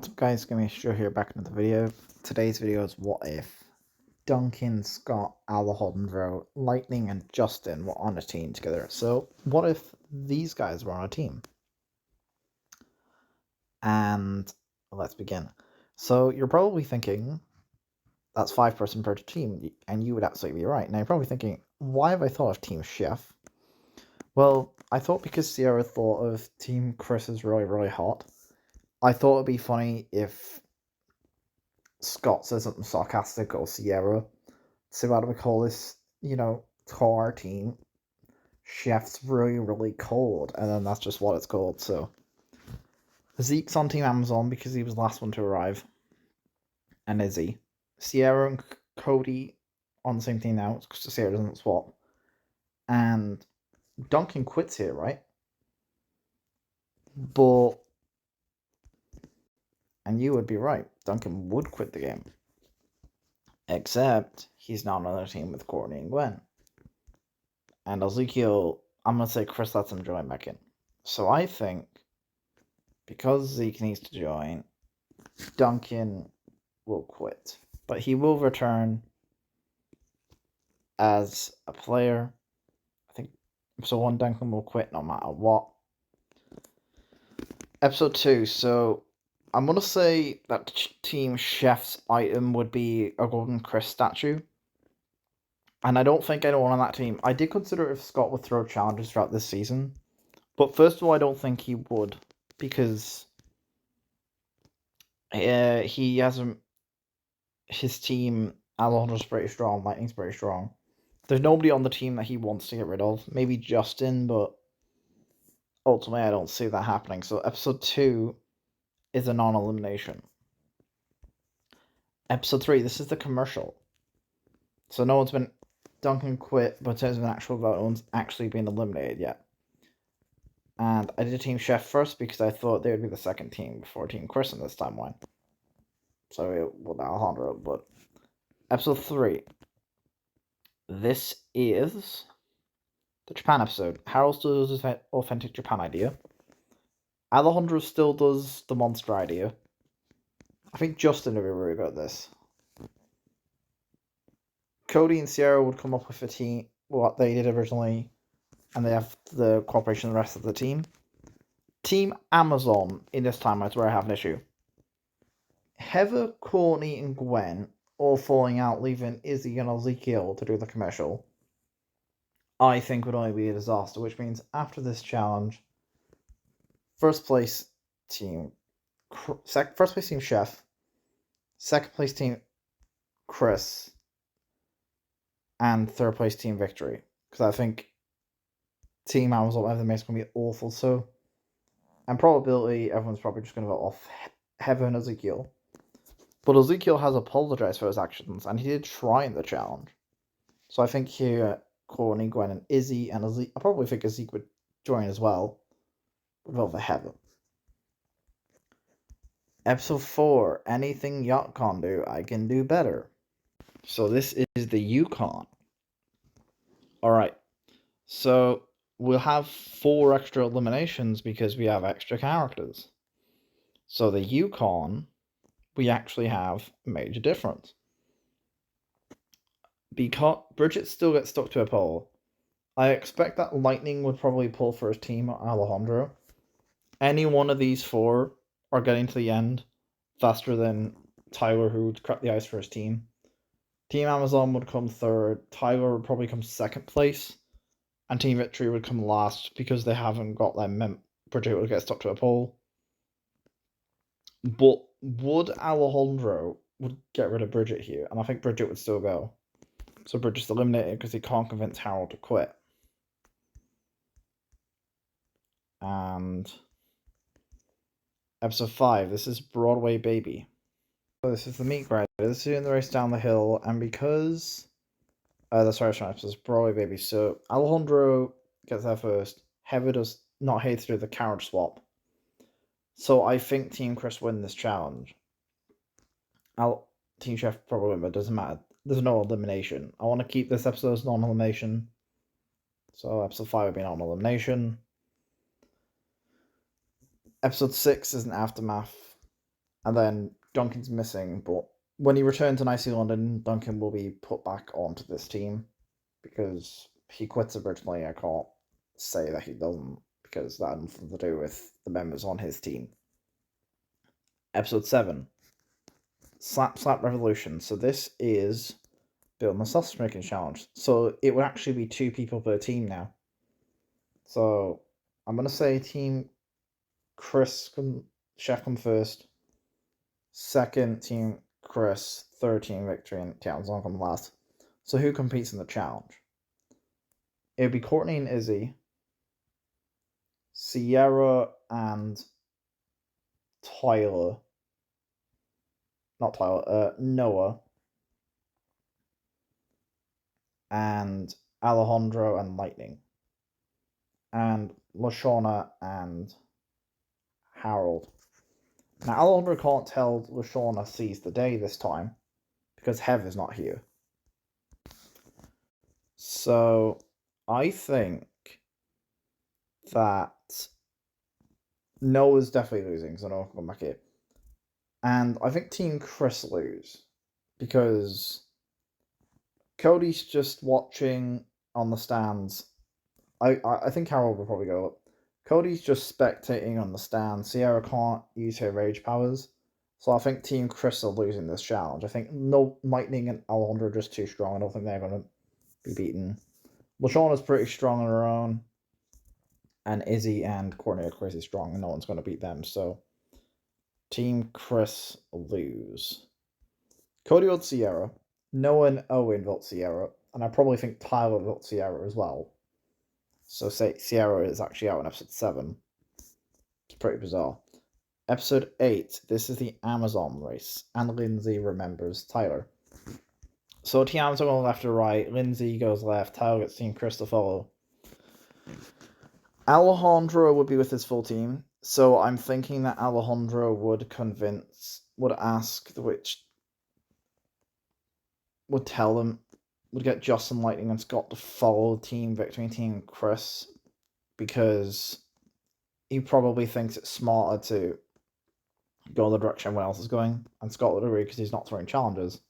What's up guys, Show here back into the video. Today's video is what if Duncan, Scott, Alejandro, Lightning and Justin were on a team together. So what if these guys were on a team? And let's begin. So you're probably thinking that's 5-person per team, and you would absolutely be right. Now you're probably thinking, why have I thought of Team Chef? Well, I thought because Sierra thought of Team Chris is really hot. I thought it'd be funny if Scott says something sarcastic or Sierra. So how do we call this, car team? Chef's really cold, and then that's just what it's called. So Zeke's on Team Amazon because he was the last one to arrive, and Izzy. Sierra and Cody on the same team now because Sierra doesn't swap. And Duncan quits here, right? But and you would be right. Duncan would quit the game. Except he's not on another team with Courtney and Gwen. And Ezekiel, I'm going to say Chris lets him join back in. So I think because Zeke needs to join, Duncan will quit. But he will return as a player. I think episode 1, Duncan will quit no matter what. Episode 2, so I'm going to say that Team Chef's item would be a Golden Chris statue. And I don't think anyone on that team. I did consider if Scott would throw challenges throughout this season. But first of all, I don't think he would. Because he hasn't. His team, Alejandro's pretty strong, Lightning's pretty strong. There's nobody on the team that he wants to get rid of. Maybe Justin, but ultimately I don't see that happening. So episode 2 is a non-elimination. Episode 3, this is the commercial. So no one's been... Duncan quit, but in terms of an actual vote, no one's actually been eliminated yet. And I did Team Chef first because I thought they would be the second team before Team Chris in this timeline. So with Alejandro, but episode 3. This is the Japan episode. Harold still does his authentic Japan idea. Alejandro still does the monster idea. I think Justin would be really good at this. Cody and Sierra would come up with a team, what they did originally, and they have the cooperation of the rest of the team. Team Amazon in this timeline is where I have an issue. Heather, Courtney, and Gwen all falling out, leaving Izzy and Ezekiel to do the commercial, I think would only be a disaster, which means after this challenge, first place team Chef, second place team Chris, and third place team Victory. Because I think Team Amazon, whatever they make, is going to be awful. So, and probability, everyone's probably just going to vote off Heather and Ezekiel. But Ezekiel has apologized for his actions, and he did try in the challenge. So I think here, Courtney, Gwen, and Izzy, and Ezekiel, I probably think Ezekiel would join as well. Would vote for Heather. Episode 4, anything Yacht can do, I can do better. So this is the Yukon. Alright, so we'll have 4 extra eliminations because we have extra characters. So the Yukon, we actually have a major difference. Because Bridget still gets stuck to a pole, I expect that Lightning would probably pull for his team Alejandro. Any one of these 4 are getting to the end faster than Tyler, who would crack the ice for his team. Team Amazon would come 3rd. Tyler would probably come 2nd place. And Team Victory would come last because they haven't got their Bridget would get stuck to a pole. But would Alejandro would get rid of Bridget here? And I think Bridget would still go. So Bridget's eliminated because he can't convince Harold to quit. And episode 5, this is Broadway Baby. So this is the meat grinder. This is in the race down the hill, and because that's right, this is Broadway Baby. So Alejandro gets there first. Heather does not hate to do the carriage swap. So I think Team Chris win this challenge. Team Chef probably win, but it doesn't matter. There's no elimination. I want to keep this episode as non-elimination. So episode 5 would be non-elimination. Episode 6 is an aftermath. And then Duncan's missing, but when he returns to Icy London, Duncan will be put back onto this team because he quits originally. I can't say that he doesn't because that had nothing to do with the members on his team. Episode 7, Slap Slap Revolution. So this is building a sausage making challenge. So it would actually be 2 people per team now. So I'm going to say Team Chef come first. Second, Team Chris. Third, Team Victory, and Townsend come last. So who competes in the challenge? It would be Courtney and Izzy, Sierra and Tyler. Not Tyler, Noah. And Alejandro and Lightning. And Lashana and Harold. Now, Alejandro can't tell Lashana sees the day this time because Hev is not here. So, I think that Noah's definitely losing because I know I'll come back here. And I think Team Chris lose because Cody's just watching on the stands. I think Harold will probably go up. Cody's just spectating on the stand. Sierra can't use her rage powers. So I think Team Chris are losing this challenge. I think no Lightning and Alejandro are just too strong. I don't think they're going to be beaten. Lashana's pretty strong on her own. And Izzy and Courtney are crazy strong, and no one's going to beat them. So Team Chris lose. Cody votes Sierra. Noah and Owen vote Sierra. And I probably think Tyler votes Sierra as well. So say Sierra is actually out in episode 7. It's pretty bizarre. Episode 8, this is the Amazon race, and Lindsay remembers Tyler. So Team Amazon goes left to right, Lindsay goes left, Tyler gets Team Chris to follow. Alejandro would be with his full team, so I'm thinking that Alejandro would ask the witch, would tell them, would get Justin, Lightning, and Scott to follow Team Victory and Team Chris, because he probably thinks it's smarter to go the direction everyone else is going, and Scott would agree because he's not throwing challenges.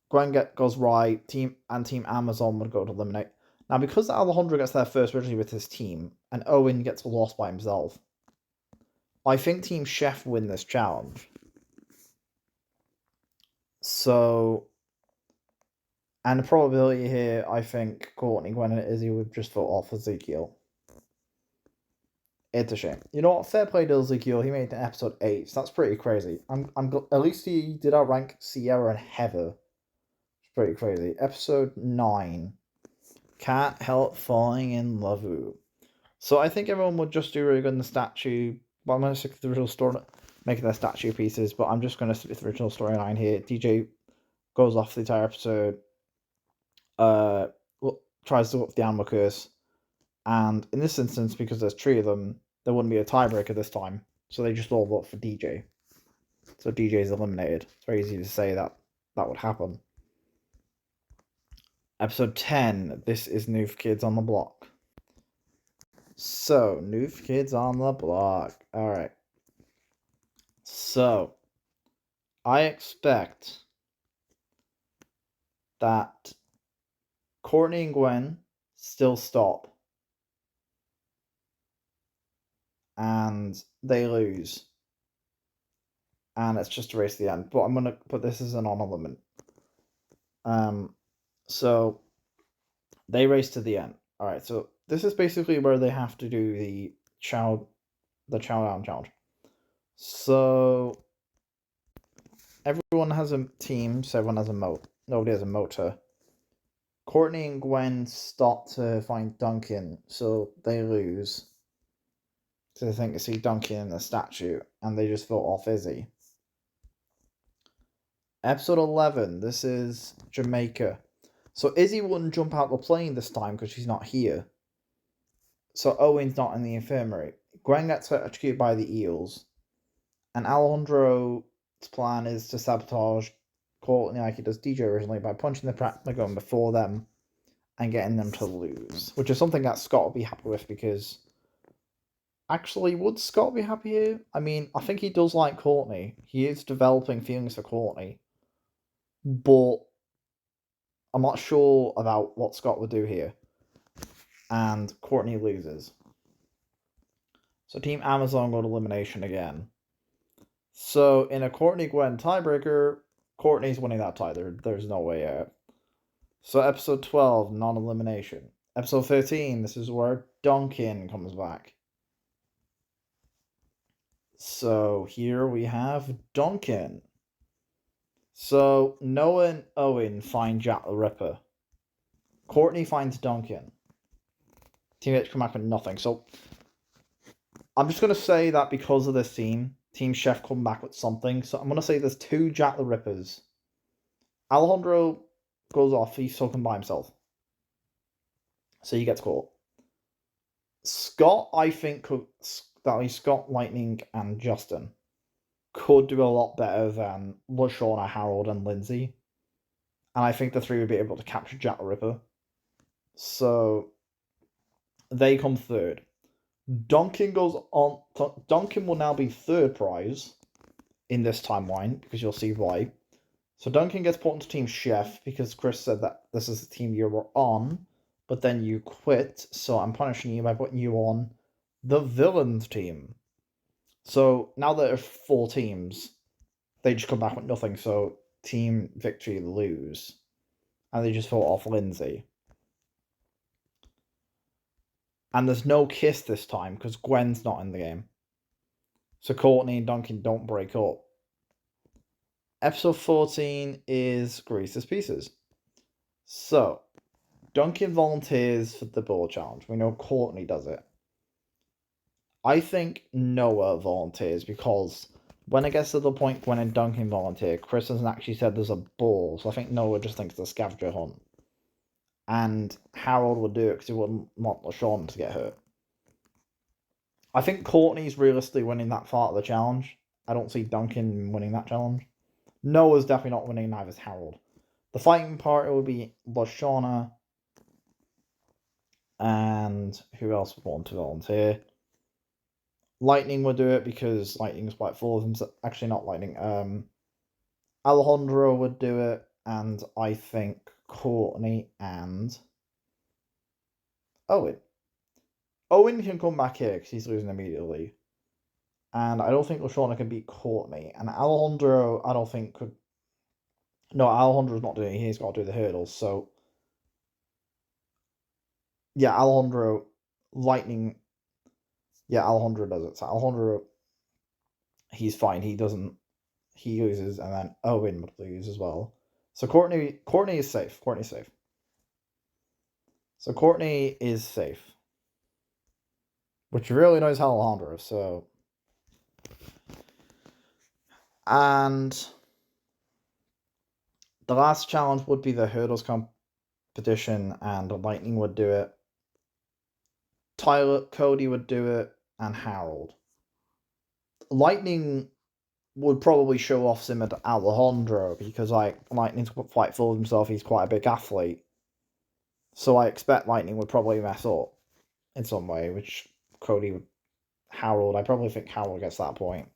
Gwen goes right, Team Amazon would go to eliminate. Now, because Alejandro gets there first originally with his team, and Owen gets lost by himself, I think Team Chef win this challenge. So, and the probability here, I think Courtney, Gwen, and Izzy would just vote off Ezekiel. It's a shame. You know what? Fair play to Ezekiel. He made it to episode 8. So that's pretty crazy. At least he did outrank Sierra and Heather. It's pretty crazy. Episode 9. Can't help falling in love with. So I think everyone would just do really good in the statue. But I'm going to stick to the original story, making their statue pieces. But I'm just going to stick to the original storyline here. DJ goes off the entire episode. Tries to go up the animal curse. And in this instance, because there's 3 of them, there wouldn't be a tiebreaker this time. So they just all vote for DJ. So DJ is eliminated. It's very easy to say that would happen. Episode 10. This is New Kids on the Block. So, New Kids on the Block. Alright. So, I expect that Courtney and Gwen still stop. And they lose. And it's just a race to the end. But I'm going to put this as an honor limit. So, they race to the end. Alright, so this is basically where they have to do the chow down challenge. So, everyone has a team, so everyone has a moat. Nobody has a motor. Courtney and Gwen stop to find Duncan, so they lose. So they think they see Duncan in the statue, and they just vote off Izzy. Episode 11, this is Jamaica. So Izzy wouldn't jump out the plane this time because she's not here. So Owen's not in the infirmary. Gwen gets electrocuted by the eels. And Alejandro's plan is to sabotage Courtney like he does DJ originally by punching the Pentagon before them and getting them to lose. Which is something that Scott will be happy with because Actually, would Scott be happy here? I mean, I think he does like Courtney. He is developing feelings for Courtney. But I'm not sure about what Scott would do here. And Courtney loses. So Team Amazon got elimination again. So in a Courtney-Gwen tiebreaker, Courtney's winning that tie. There's no way out. So episode 12, non-elimination. Episode 13, this is where Duncan comes back. So here we have Duncan. So Noah and Owen find Jack the Ripper. Courtney finds Duncan. Team H come back with nothing. So I'm just going to say that because of this scene, Team Chef come back with something. So I'm going to say there's 2 Jack the Rippers. Alejandro goes off. He's talking by himself. So he gets caught. Scott, I think, Scott, Lightning, and Justin could do a lot better than LaShawna, Harold, and Lindsay. And I think the 3 would be able to capture Jack the Ripper. So they come third. Duncan goes on. Duncan will now be third prize in this timeline, because you'll see why. So Duncan gets put into Team Chef because Chris said that this is the team you were on, but then you quit, so I'm punishing you by putting you on the Villains team. So now there are 4 teams, they just come back with nothing, so Team Victory lose. And they just fought off Lindsay. And there's no kiss this time, because Gwen's not in the game. So Courtney and Duncan don't break up. Episode 14 is Grease's Pieces. So, Duncan volunteers for the ball challenge. We know Courtney does it. I think Noah volunteers because when it gets to the point when Duncan volunteer, Chris hasn't actually said there's a ball, so I think Noah just thinks it's a scavenger hunt. And Harold would do it because he wouldn't want LaShawn to get hurt. I think Courtney's realistically winning that part of the challenge. I don't see Duncan winning that challenge. Noah's definitely not winning, neither is Harold. The fighting part would be LaShawna. And who else would want to volunteer? Lightning would do it because Lightning's quite full of himself. Actually, not Lightning. Alejandro would do it. And I think Courtney and Owen. Owen can come back here because he's losing immediately. And I don't think LaShawna can beat Courtney. And Alejandro, I don't think could... No, Alejandro's not doing it. He's got to do the hurdles. So, yeah, Alejandro, Lightning... Yeah, Alejandro does it. So Alejandro, he's fine. He doesn't... He loses, and then Owen would lose as well. So Courtney is safe. Courtney's safe. So Courtney is safe. Which really knows Alejandro, so... And the last challenge would be the hurdles competition, and Lightning would do it. Tyler, Cody would do it, and Harold. Lightning would probably show off similar to Alejandro, because Lightning's quite full of himself, he's quite a big athlete. So I expect Lightning would probably mess up in some way, which Cody would... Harold, I probably think Harold gets that point.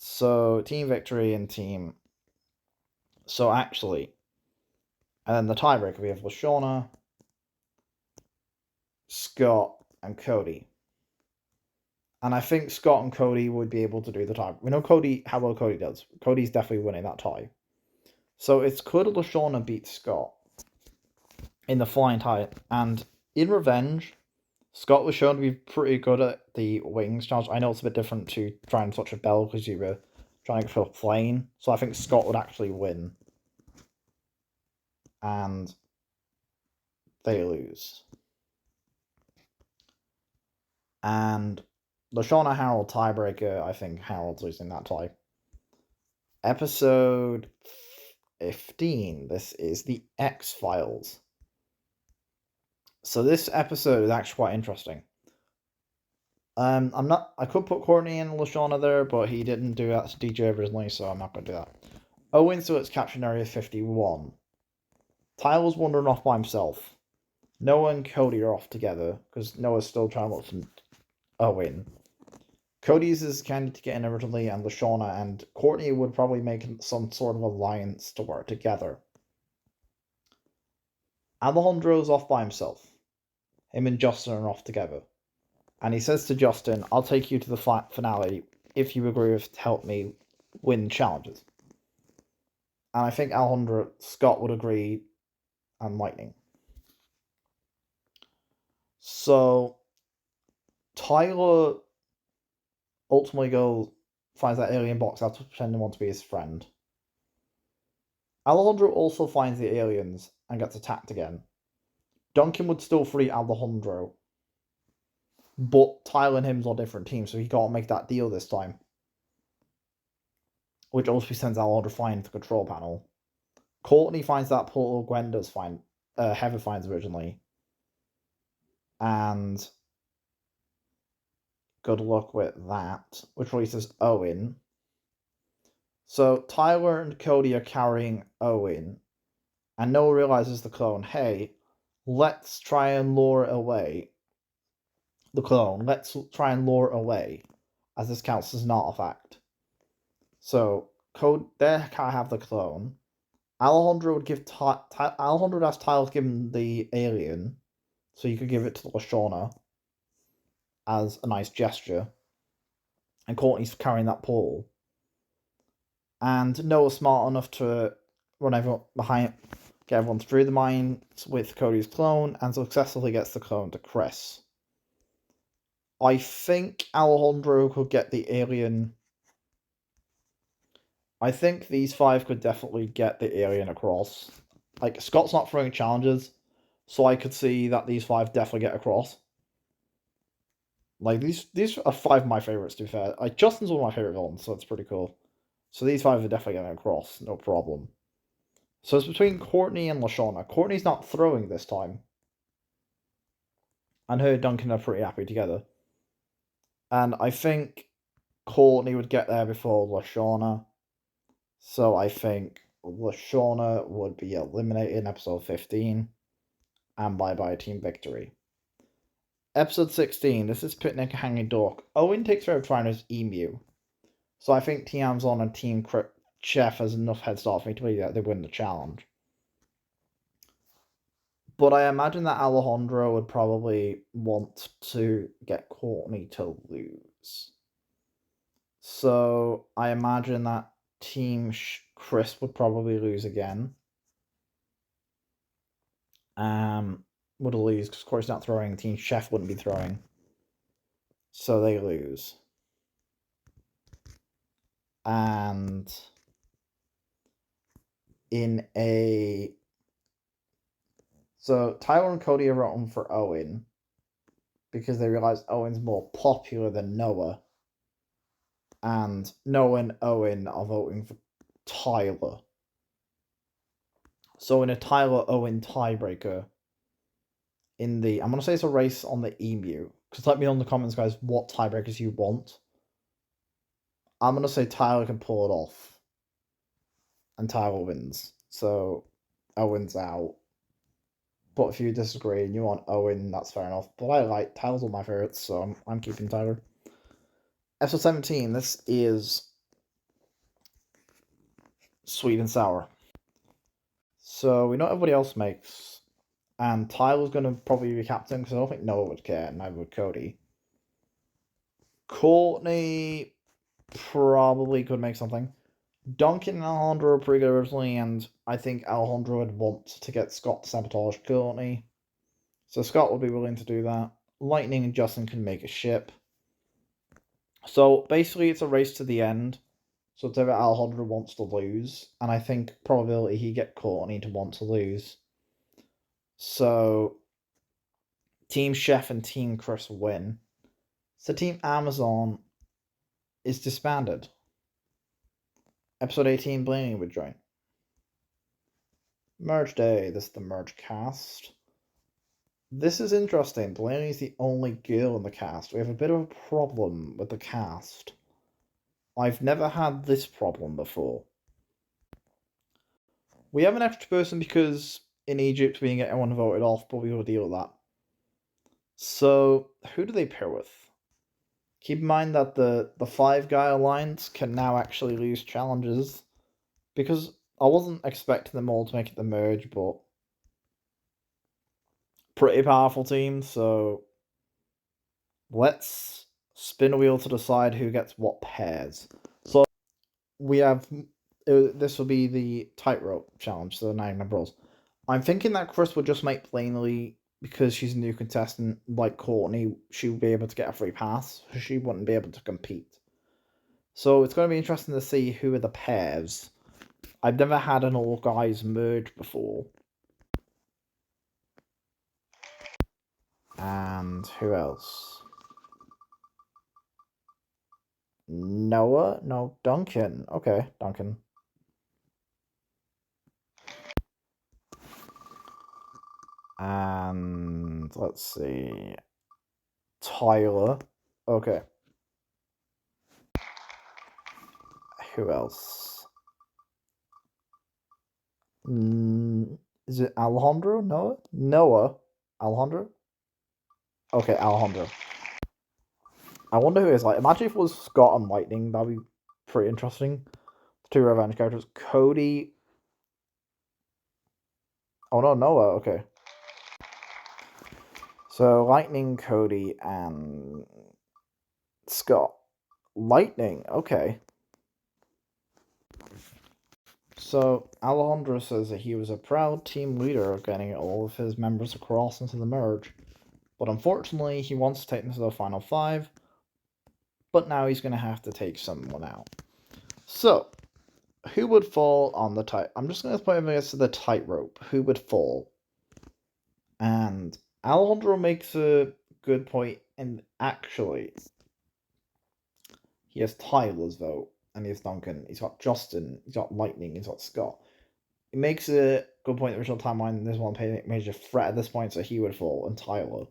So, Team Victory and Team... So, actually... And then the tiebreaker, we have LaShawna, Scott, and Cody. And I think Scott and Cody would be able to do the tie. We know how well Cody does. Cody's definitely winning that tie. So, it's could LaShawna beat Scott in the flying tie. And in Revenge, Scott was shown to be pretty good at the wings challenge. I know it's a bit different to try and touch a bell because you were trying to go for a plane. So I think Scott would actually win. And they lose. And LaShawna Harold tiebreaker, I think Harold's losing that tie. Episode 15. This is the X-Files. So this episode is actually quite interesting. I could put Courtney and LaShawna there, but he didn't do that to DJ originally, so I'm not going to do that. Owen still it's capturing Area 51. Tyler's wandering off by himself. Noah and Cody are off together, because Noah's still trying to look for Owen. Cody uses Candy to get in originally, and Lashawna and Courtney would probably make some sort of alliance to work together. Alejandro's off by himself. Him and Justin are off together. And he says to Justin, I'll take you to the finale if you agree to help me win challenges. And I think Scott would agree, and Lightning. So Tyler ultimately finds that alien box after pretending to want to be his friend. Alejandro also finds the aliens and gets attacked again. Duncan would still free Alejandro, but Tyler and him's on different teams, so he can't make that deal this time. Which also sends Alejandro flying to the control panel. Courtney finds that portal Heather finds originally. And good luck with that, which releases Owen. So Tyler and Cody are carrying Owen, and Noah realizes the clone, hey, let's try and lure away the clone. Let's try and lure away, as this counts as an artifact. So there can't have the clone. Alejandro would give Alejandro would ask Tyler to give him the alien, so you could give it to Lashawna as a nice gesture. And Courtney's carrying that portal. And Noah's smart enough to run everyone behind, get everyone through the mines with Cody's clone, and successfully gets the clone to Chris. I think Alejandro could get the alien. I think these 5 could definitely get the alien across. Like, Scott's not throwing challenges, so I could see that these 5 definitely get across. Like, these are 5 of my favorites, to be fair. Like, Justin's one of my favorite villains, so it's pretty cool. So these 5 are definitely getting across, no problem. So it's between Courtney and Lashawna. Courtney's not throwing this time. And her and Duncan are pretty happy together. And I think Courtney would get there before Lashawna. So I think Lashawna would be eliminated in episode 15. And bye-bye team victory. Episode 16, this is Picnic Hanging Dog. Owen takes care of trying his emu. So I think Team Amazon and Team Chef has enough head start for me to believe that they win the challenge. But I imagine that Alejandro would probably want to get Courtney to lose. So I imagine that Team Chris would probably lose again. Would lose because Courtney's not throwing. Team Chef wouldn't be throwing. So they lose. And so Tyler and Cody are voting for Owen because they realize Owen's more popular than Noah. And Noah and Owen are voting for Tyler. So in a Tyler-Owen tiebreaker, I'm going to say it's a race on the emu. Because let me know in the comments, guys, what tiebreakers you want. I'm going to say Tyler can pull it off. And Tyler wins. So Owen's out. But if you disagree and you want Owen, that's fair enough. But Tyler's one of my favorites, so I'm keeping Tyler. Episode 17, this is Sweet and Sour. So we know what everybody else makes. And Tyler's going to probably be captain because I don't think Noah would care, and neither would Cody. Courtney probably could make something. Duncan and Alejandro are pretty good originally, and I think Alejandro would want to get Scott to sabotage Courtney. So Scott would be willing to do that. Lightning and Justin can make a ship. So basically it's a race to the end. So it's either Alejandro wants to lose, and I think probability he get Courtney to want to lose. So Team Chef and Team Chris win. So Team Amazon is disbanded. Episode 18, Blaney would join. Merge Day, this is the merge cast. This is interesting. Blaney's the only girl in the cast. We have a bit of a problem with the cast. I've never had this problem before. We have an extra person because in Egypt we can get everyone voted off, but we will deal with that. So, who do they pair with? Keep in mind that the 5-guy alliance can now actually lose challenges, because I wasn't expecting them all to make it the merge, but pretty powerful team, so let's spin a wheel to decide who gets what pairs. So we have, this will be the tightrope challenge, so the 9 rolls. I'm thinking that Chris would just make plainly, because she's a new contestant, like Courtney, she would be able to get a free pass, so she wouldn't be able to compete. So it's going to be interesting to see who are the pairs. I've never had an all guys merge before. And who else? Noah? No, Duncan. Okay, Duncan. And let's see. Tyler. Okay. Who else? Is it Alejandro? Noah? Noah? Alejandro? Okay, Alejandro. I wonder who it is. Like, imagine if it was Scott and Lightning. That'd be pretty interesting. The 2 revenge characters. Cody. Oh no, Noah. Okay. So Lightning, Cody, and Scott. Lightning. Okay. So Alejandro says that he was a proud team leader of getting all of his members across into the merge, but unfortunately he wants to take them to the final 5, but now he's going to have to take someone out. So, who would fall on the tight? I'm just going to put this to the tightrope. Who would fall? And Alejandro makes a good point, and actually, he has Tyler's vote, and he has Duncan. He's got Justin. He's got Lightning. He's got Scott. It makes a good point. The original timeline, there's one major threat at this point, so he would fall, and Tyler.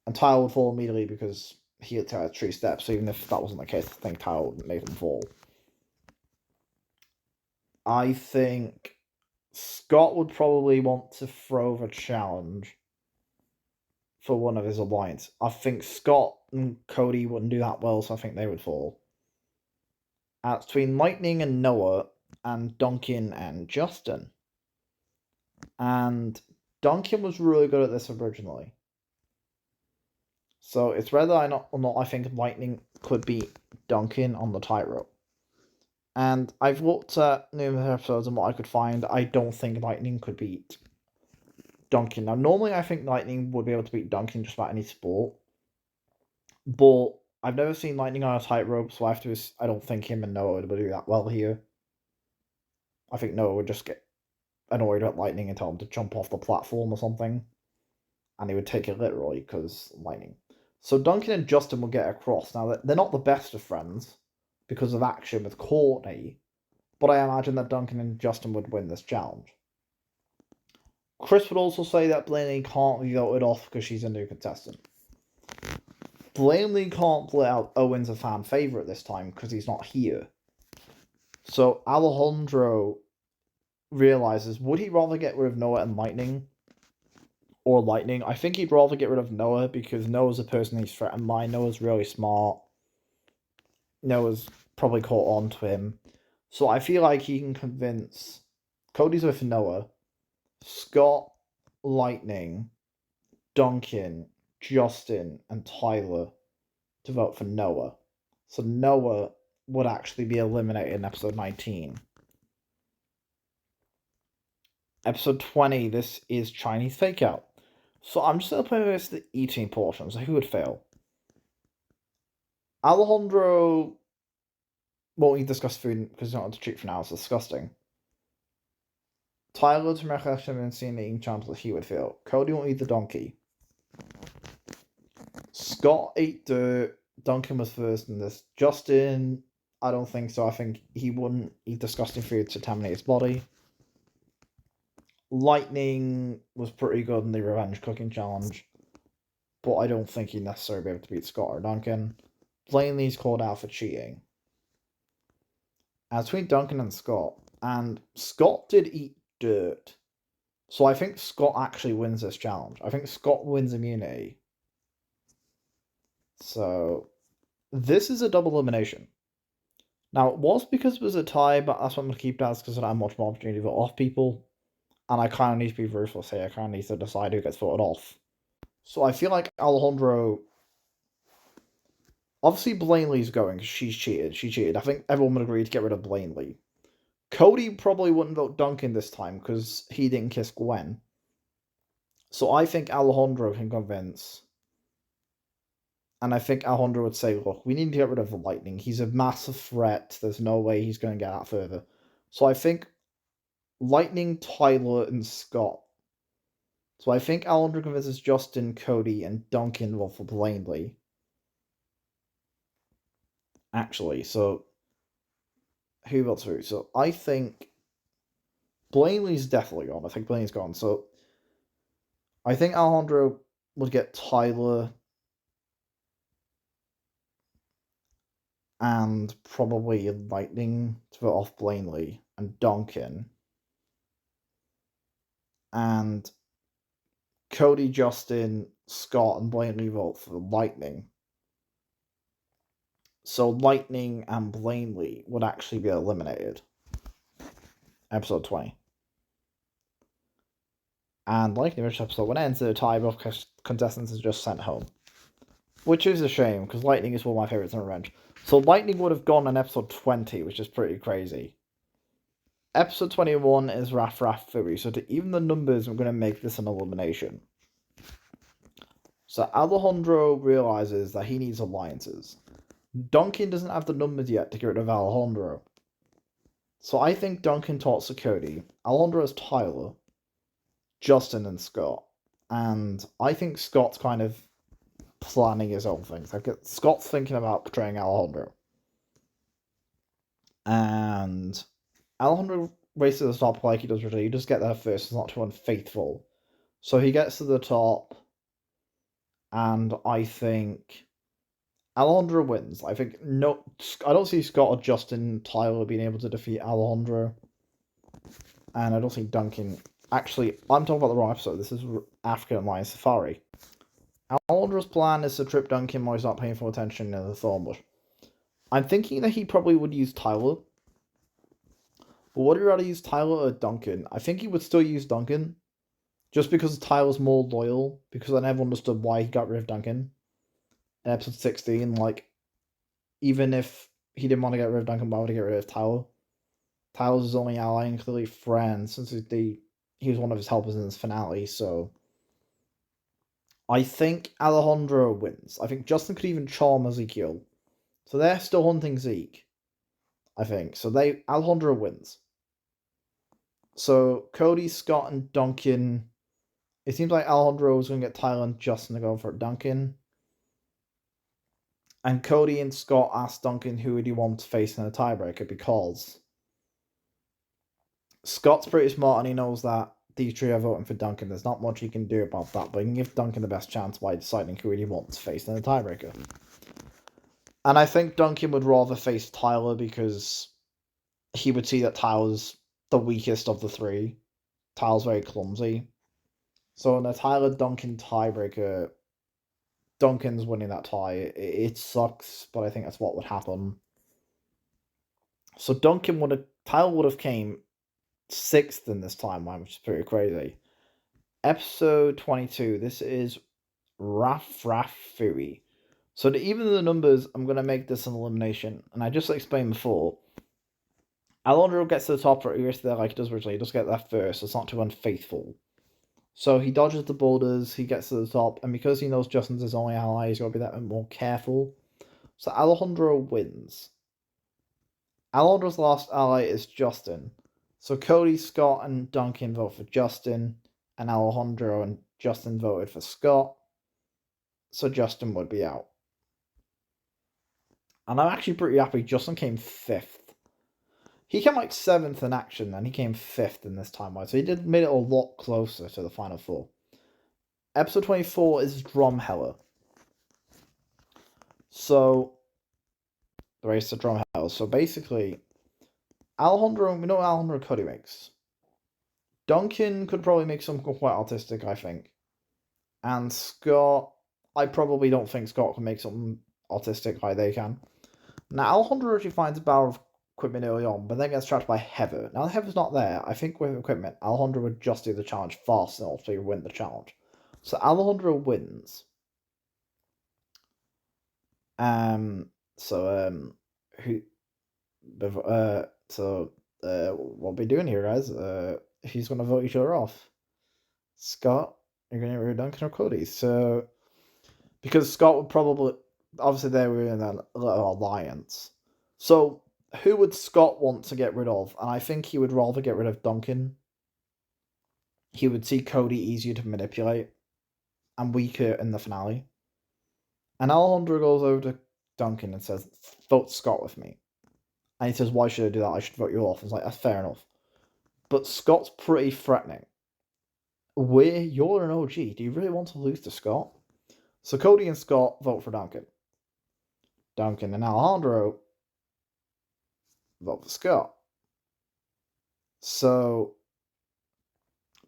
And Tyler would fall immediately because he had to have 3 steps, so even if that wasn't the case, I think Tyler would make him fall. I think Scott would probably want to throw the challenge for one of his alliance. I think Scott and Cody wouldn't do that well, so I think they would fall. Between Lightning and Noah, and Duncan and Justin. And Duncan was really good at this originally. So it's whether or not I think Lightning could beat Duncan on the tightrope. And I've looked at numerous episodes and what I could find. I don't think Lightning could beat Duncan. Now, normally I think Lightning would be able to beat Duncan just about any sport. But I've never seen Lightning on a tightrope, so I don't think him and Noah would do that well here. I think Noah would just get annoyed at Lightning and tell him to jump off the platform or something. And he would take it literally, because Lightning. So Duncan and Justin will get across. Now, they're not the best of friends because of action with Courtney, but I imagine that Duncan and Justin would win this challenge. Chris would also say that Blaney can't be voted off because she's a new contestant. Blaney can't play out Owen's a fan favourite this time because he's not here. So Alejandro realizes, would he rather get rid of Noah and Lightning? Or Lightning? I think he'd rather get rid of Noah because Noah's a person he's threatened by. Noah's really smart. Noah's probably caught on to him. So I feel like he can convince Cody's with Noah, Scott, Lightning, Duncan, Justin, and Tyler to vote for Noah. So Noah would actually be eliminated in episode 19. Episode 20, this is Chinese Fake Out. So I'm just going to put this the eating portion. So who would fail? Alejandro won't eat disgusting food because he's not on the treat for now. It's disgusting. Tyler to make him and seeing the eating chance that he would fail. Cody won't eat the donkey. Scott ate dirt. Duncan was first in this. Justin, I don't think so. I think he wouldn't eat disgusting food to contaminate his body. Lightning was pretty good in the revenge cooking challenge, but I don't think he'd necessarily be able to beat Scott or Duncan. Blaney's called out for cheating. As between Duncan and Scott did eat dirt, so I think Scott actually wins this challenge. I think Scott wins immunity. So this is a double elimination. Now, it was because it was a tie, but that's what I'm going to keep that because I have much more opportunity to vote off people. And I kind of need to be ruthless here. I kind of need to decide who gets voted off. So I feel like Alejandro... Obviously, Blanley's going because she's cheated. She cheated. I think everyone would agree to get rid of Blanley. Cody probably wouldn't vote Duncan this time because he didn't kiss Gwen. So I think Alejandro can convince. And I think Alejandro would say, look, we need to get rid of the Lightning. He's a massive threat. There's no way he's going to get out further. So I think Lightning, Tyler, and Scott. So I think Alejandro convinces Justin, Cody, and Duncan vote for Blanley. Actually, so who votes who? So I think Blanley's definitely gone. I think Blanley's gone. So I think Alejandro would get Tyler and probably Lightning to vote off Blanley and Duncan. And Cody, Justin, Scott, and Blanley vote for Lightning. So Lightning and Blanley would actually be eliminated. Episode 20. And like the original episode, when it ends, the tie, both contestants is just sent home. Which is a shame, because Lightning is one of my favourites in Revenge. So Lightning would have gone in episode 20, which is pretty crazy. Episode 21 is Raff Fury, so to even the numbers, I'm going to make this an elimination. So Alejandro realizes that he needs alliances. Duncan doesn't have the numbers yet to get rid of Alejandro. So I think Duncan talks to Cody. Alejandro has Tyler, Justin, and Scott. And I think Scott's kind of planning his own things. Like, Scott's thinking about betraying Alejandro. And Alejandro races to the top like he does usually. He does get there first, it's not too unfaithful. So he gets to the top, and I think Alejandro wins. I think I don't see Scott or Justin Tyler being able to defeat Alejandro. And I don't see Duncan. Actually, I'm talking about the wrong episode. This is African Lion Safari. Alejandro's plan is to trip Duncan while he's not paying full attention in the thorn bush. I'm thinking that he probably would use Tyler. But would he rather use Tyler or Duncan? I think he would still use Duncan. Just because Tyler's more loyal. Because I never understood why he got rid of Duncan. In episode 16, like, even if he didn't want to get rid of Duncan, why would he get rid of Tyler? Tyler's his only ally and clearly friend, since he was one of his helpers in this finale, so... I think Alejandro wins. I think Justin could even charm Ezekiel. So they're still hunting Zeke, I think. So Alejandro wins. So Cody, Scott, and Duncan... It seems like Alejandro is going to get Tyler and Justin to go for Duncan. And Cody and Scott ask Duncan who would he want to face in a tiebreaker, because Scott's pretty smart and he knows that these three are voting for Duncan. There's not much he can do about that, but he can give Duncan the best chance by deciding who he wants to face in a tiebreaker. And I think Duncan would rather face Tyler because he would see that Tyler's the weakest of the three. Tyler's very clumsy. So in a Tyler-Duncan tiebreaker, Duncan's winning that tie. It sucks, but I think that's what would happen. So Tyler would have came 6th in this timeline, which is pretty crazy. Episode 22. This is Raff Fury. So to even the numbers, I'm going to make this an elimination. And I just explained before, Alejandro gets to the top, or he gets there like he does originally. He does get there first, so it's not too unfaithful. So he dodges the boulders, he gets to the top, and because he knows Justin's his only ally, he's got to be that bit more careful. So Alejandro wins. Alejandro's last ally is Justin. So Cody, Scott, and Duncan vote for Justin, and Alejandro and Justin voted for Scott. So Justin would be out. And I'm actually pretty happy Justin came 5th. He came like 7th in action, and he came 5th in this timeline. So he made it a lot closer to the final 4. Episode 24 is Drumheller. So, the race to Drumheller. So basically, we know Alejandro and Cody makes. Duncan could probably make something quite artistic, I think. And Scott, I probably don't think Scott can make something autistic like they can. Now, Alejandro actually finds a barrel of equipment early on, but then gets trapped by Heather. Now, Heather's not there. I think with equipment, Alejandro would just do the challenge fast and ultimately win the challenge. So Alejandro wins. Who what we doing here, guys? Who's gonna vote each other off? Scott, you're gonna get rid of Duncan or Cody. So because Scott would probably obviously they were in a little alliance. So who would Scott want to get rid of? And I think he would rather get rid of Duncan. He would see Cody easier to manipulate and weaker in the finale. And Alejandro goes over to Duncan and says, "Vote Scott with me." And he says, "Why should I do that? I should vote you off." It's like, that's fair enough. But Scott's pretty threatening. You're an OG. Do you really want to lose to Scott? So Cody and Scott vote for Duncan. Duncan and Alejandro vote for Scott. So,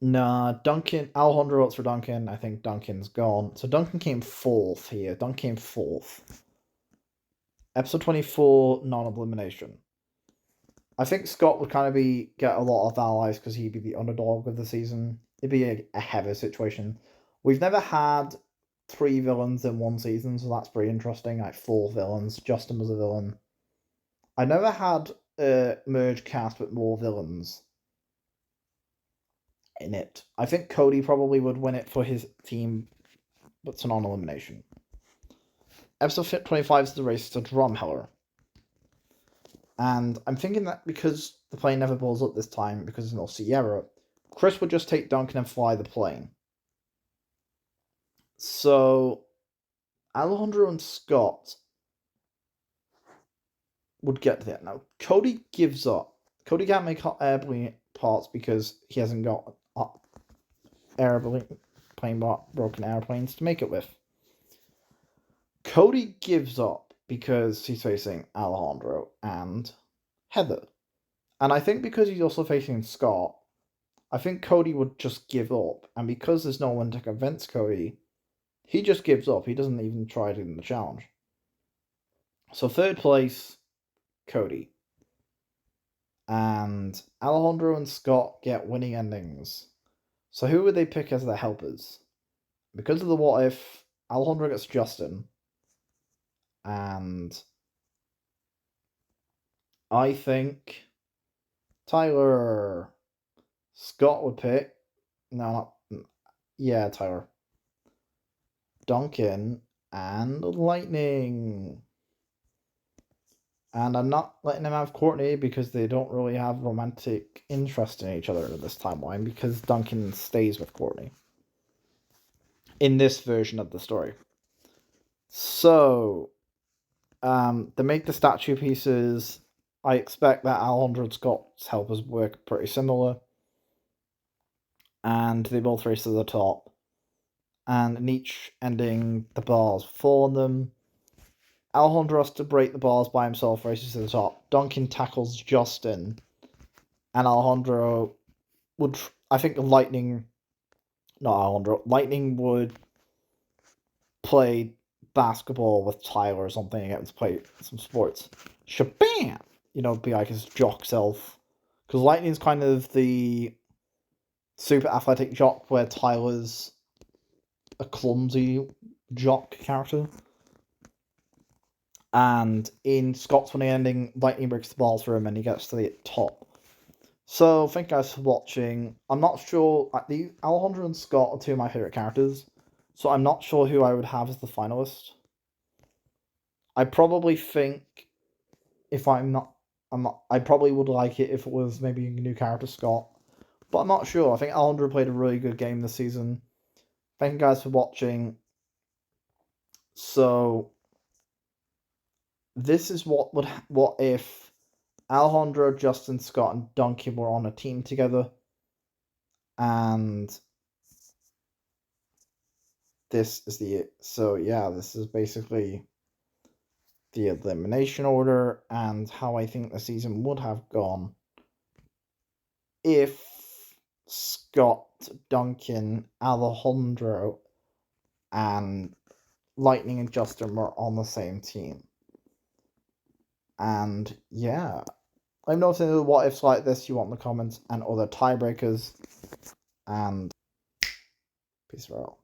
Alejandro votes for Duncan. I think Duncan's gone. So Duncan came fourth here. Duncan came fourth. Episode 24, non-elimination. I think Scott would kind of get a lot of allies because he'd be the underdog of the season. It'd be a heavy situation. We've never had 3 villains in one season, so that's pretty interesting. Like 4 villains. Justin was a villain. I never had a merge cast with more villains in it. I think Cody probably would win it for his team, but it's a non-elimination. Episode 25 is the race to Drumheller. And I'm thinking that because the plane never blows up this time, because there's no Sierra, Chris would just take Duncan and fly the plane. So Alejandro and Scott would get there. Now, Cody gives up. Cody can't make hot airplane parts because he hasn't got broken airplanes to make it with. Cody gives up because he's facing Alejandro and Heather. And I think because he's also facing Scott, I think Cody would just give up. And because there's no one to convince Cody, he just gives up. He doesn't even try doing the challenge. So third place, Cody. And Alejandro and Scott get winning endings. So who would they pick as their helpers? Because of the what if, Alejandro gets Justin. And I think Tyler. Scott would pick. No, not. Yeah, Tyler. Duncan and Lightning. And I'm not letting them have Courtney because they don't really have romantic interest in each other at this timeline because Duncan stays with Courtney. In this version of the story. So, to make the statue pieces, I expect that Alejandro and Scott's helpers work pretty similar. And they both race to the top. And in each ending, the bars fall on them. Alejandro has to break the bars by himself, races to the top. Duncan tackles Justin. And Alejandro would, I think Lightning would play basketball with Tyler or something and get him to play some sports. Shabam! Be like his jock self. Because Lightning's kind of the super athletic jock where Tyler's a clumsy jock character. And in Scott's winning ending, Lightning breaks the balls for him and he gets to the top. So, thank you guys for watching. I'm not sure, Alejandro and Scott are 2 of my favourite characters, so I'm not sure who I would have as the finalist. I probably think, I probably would like it if it was maybe a new character, Scott, but I'm not sure. I think Alejandro played a really good game this season. Thank you guys for watching. So, this is what if Alejandro, Justin, Scott, and Duncan were on a team together. And this is this is basically the elimination order and how I think the season would have gone if Scott, Duncan, Alejandro, and Lightning and Justin were on the same team. And yeah, I'm noticing the what ifs like this you want in the comments and other tiebreakers. And peace out.